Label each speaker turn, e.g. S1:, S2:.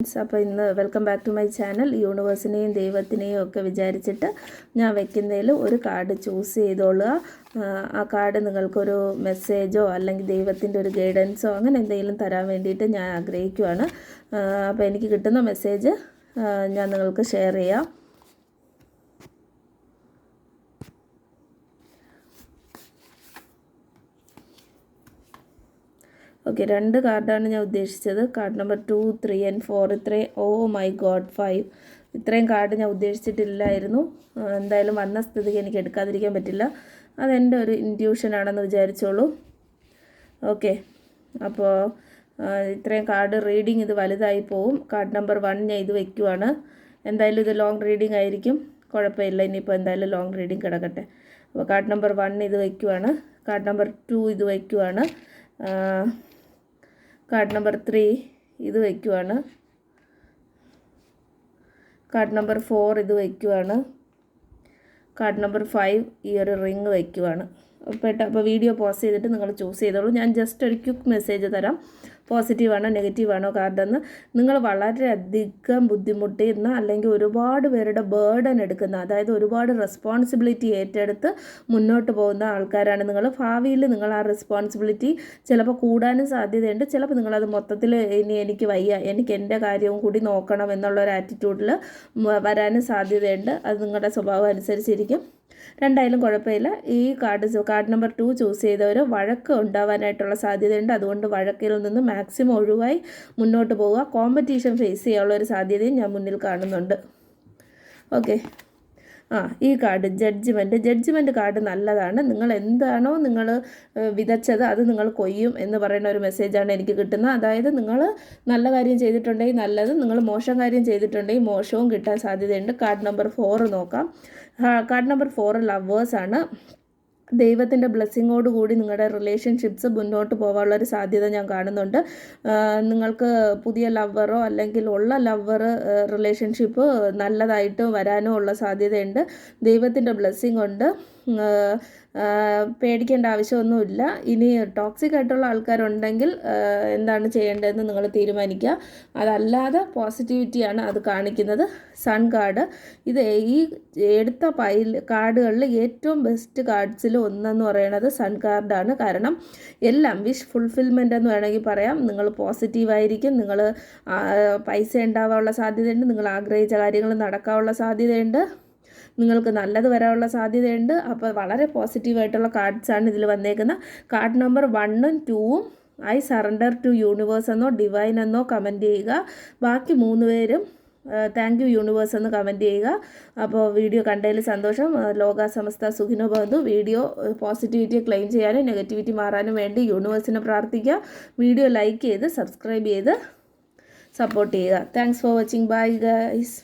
S1: അപ്പോൾ ഇന്ന് welcome back to my channel. യൂണിവേഴ്സിനെയും ദൈവത്തിനെയും ഒക്കെ വിചാരിച്ചിട്ട് ഞാൻ വെക്കുന്നതിൽ ഒരു കാർഡ് ചൂസ് ചെയ്തോളുക. ആ കാർഡ് നിങ്ങൾക്കൊരു മെസ്സേജോ അല്ലെങ്കിൽ ദൈവത്തിൻ്റെ ഒരു ഗൈഡൻസോ അങ്ങനെ എന്തെങ്കിലും തരാൻ വേണ്ടിയിട്ട് ഞാൻ ആഗ്രഹിക്കുവാണ്. അപ്പോൾ എനിക്ക് കിട്ടുന്ന മെസ്സേജ് ഞാൻ നിങ്ങൾക്ക് ഷെയർ ചെയ്യാം. ഓക്കെ, 2 കാർഡാണ് ഞാൻ ഉദ്ദേശിച്ചത്. Card number 2, 3 and 4. My God 5. ഇത്രയും കാർഡ് ഞാൻ ഉദ്ദേശിച്ചിട്ടില്ലായിരുന്നു. എന്തായാലും വന്ന സ്ഥിതിക്ക് എനിക്ക് എടുക്കാതിരിക്കാൻ പറ്റില്ല. അതെൻ്റെ ഒരു ഇൻറ്റ്യൂഷനാണെന്ന് വിചാരിച്ചോളൂ. ഓക്കെ, അപ്പോൾ ഇത്രയും കാർഡ് റീഡിങ് ഇത് വലുതായി പോവും. കാർഡ് നമ്പർ 1 ഞാൻ ഇത് വയ്ക്കുവാണ്. എന്തായാലും ഇത് ലോങ് റീഡിംഗ് ആയിരിക്കും, കുഴപ്പമില്ല. ഇനിയിപ്പോൾ എന്തായാലും ലോങ് റീഡിംഗ് കിടക്കട്ടെ. അപ്പോൾ കാർഡ് നമ്പർ 1 ഇത് വയ്ക്കുവാണ്. കാർഡ് നമ്പർ 2 ഇത് വയ്ക്കുവാണ്. കാർഡ് നമ്പർ 3 ഇത് വയ്ക്കുവാണ്. കാർഡ് നമ്പർ 4 ഇത് വയ്ക്കുവാണ്. കാർഡ് നമ്പർ 5 ഈ ഒരു റിങ് വയ്ക്കുവാണ്. അപ്പോൾ വീഡിയോ പോസ് ചെയ്തിട്ട് നിങ്ങൾ ചൂസ് ചെയ്തോളൂ. ഞാൻ ജസ്റ്റ് ഒരു ക്വിക്ക് മെസ്സേജ് തരാം. പോസിറ്റീവാണോ നെഗറ്റീവാണോ കാർഡെന്ന്. നിങ്ങൾ വളരെയധികം ബുദ്ധിമുട്ടുന്ന അല്ലെങ്കിൽ ഒരുപാട് പേരുടെ ബേർഡൻ എടുക്കുന്ന, അതായത് ഒരുപാട് റെസ്പോൺസിബിലിറ്റി ഏറ്റെടുത്ത് മുന്നോട്ട് പോകുന്ന ആൾക്കാരാണ് നിങ്ങൾ. ഭാവിയിൽ നിങ്ങൾ ആ റെസ്പോൺസിബിലിറ്റി ചിലപ്പോൾ കൂടാനും സാധ്യതയുണ്ട്. ചിലപ്പോൾ നിങ്ങളത് മൊത്തത്തിൽ ഇനി എനിക്ക് വയ്യ, എനിക്ക് എൻ്റെ കാര്യവും കൂടി നോക്കണം എന്നുള്ളൊരു ആറ്റിറ്റ്യൂഡിൽ വരാനും സാധ്യതയുണ്ട്. അത് നിങ്ങളുടെ സ്വഭാവം അനുസരിച്ചിരിക്കും. രണ്ടായാലും കുഴപ്പമില്ല. ഈ കാർഡ് നമ്പർ 2 ചൂസ് ചെയ്തവർ വഴക്ക് ഉണ്ടാവാനായിട്ടുള്ള സാധ്യതയുണ്ട്. അതുകൊണ്ട് വഴക്കിൽ നിന്ന് മാക്സിമം ഒഴിവായി മുന്നോട്ട് പോവുക. കോമ്പറ്റീഷൻ ഫേസ് ചെയ്യാനുള്ള ഒരു സാധ്യതയും ഞാൻ മുന്നിൽ കാണുന്നുണ്ട്. ഓക്കെ, ഈ കാർഡ് ജഡ്ജ്മെൻറ്റ് കാർഡ് നല്ലതാണ്. നിങ്ങൾ എന്താണോ നിങ്ങൾ വിതച്ചത് അത് നിങ്ങൾ കൊയ്യും എന്ന് പറയുന്ന ഒരു മെസ്സേജാണ് എനിക്ക് കിട്ടുന്നത്. അതായത് നിങ്ങൾ നല്ല കാര്യം ചെയ്തിട്ടുണ്ടെങ്കിൽ നല്ലത്, നിങ്ങൾ മോശം കാര്യം ചെയ്തിട്ടുണ്ടെങ്കിൽ മോശവും കിട്ടാൻ സാധ്യതയുണ്ട്. കാർഡ് നമ്പർ 4 നോക്കാം. Card number 4 ലവേഴ്സാണ്. ദൈവത്തിൻ്റെ ബ്ലെസ്സിങ്ങോട് കൂടി നിങ്ങളുടെ റിലേഷൻഷിപ്സ് മുന്നോട്ട് പോകാനുള്ളൊരു സാധ്യത ഞാൻ കാണുന്നുണ്ട്. നിങ്ങൾക്ക് പുതിയ ലവറോ അല്ലെങ്കിൽ ഉള്ള ലവർ റിലേഷൻഷിപ്പ് നല്ലതായിട്ട് വരാനോ ഉള്ള സാധ്യതയുണ്ട്. ദൈവത്തിൻ്റെ ബ്ലെസ്സിങ് ഉണ്ട്. പേടിക്കേണ്ട ആവശ്യമൊന്നുമില്ല. ഇനി ടോക്സിക് ആയിട്ടുള്ള ആൾക്കാരുണ്ടെങ്കിൽ എന്താണ് ചെയ്യേണ്ടതെന്ന് നിങ്ങൾ തീരുമാനിക്കുക. അതല്ലാതെ പോസിറ്റിവിറ്റിയാണ് അത് കാണിക്കുന്നത്. സൺ കാർഡ്, ഇത് ഈ എടുത്ത കാർഡുകളിൽ ഏറ്റവും ബെസ്റ്റ് കാർഡ്സിൽ ഒന്നെന്ന് പറയുന്നത് സൺ കാർഡാണ്. കാരണം എല്ലാം വിഷ് ഫുൾഫിൽമെൻ്റ് എന്ന് വേണമെങ്കിൽ പറയാം. നിങ്ങൾ പോസിറ്റീവായിരിക്കും, നിങ്ങൾ പൈസ ഉണ്ടാവാനുള്ള സാധ്യതയുണ്ട്, നിങ്ങൾ ആഗ്രഹിച്ച കാര്യങ്ങൾ നടക്കാനുള്ള സാധ്യതയുണ്ട്, നിങ്ങൾക്ക് നല്ലത് വരാനുള്ള സാധ്യതയുണ്ട്. അപ്പോൾ വളരെ പോസിറ്റീവായിട്ടുള്ള കാർഡ്സാണ് ഇതിൽ വന്നേക്കുന്നത്. കാർഡ് നമ്പർ 1ഉം 2ഉം ഐ സറണ്ടർ ടു യൂണിവേഴ്സ് എന്നോ ഡിവൈൻ എന്നോ കമൻറ്റ് ചെയ്യുക. ബാക്കി 3 പേരും താങ്ക് യു യൂണിവേഴ്സ് എന്ന് കമൻറ്റ് ചെയ്യുക. അപ്പോൾ വീഡിയോ കണ്ടതിൽ സന്തോഷം. ലോക സമസ്ത സുഖിനോ ഭവന്തു. വീഡിയോ പോസിറ്റിവിറ്റി ക്ലെയിം ചെയ്യാനും നെഗറ്റിവിറ്റി മാറാനും വേണ്ടി യൂണിവേഴ്സിനെ പ്രാർത്ഥിക്കുക. വീഡിയോ ലൈക്ക് ചെയ്ത് സബ്സ്ക്രൈബ് ചെയ്ത് സപ്പോർട്ട് ചെയ്യുക. Thanks for watching. Bye guys.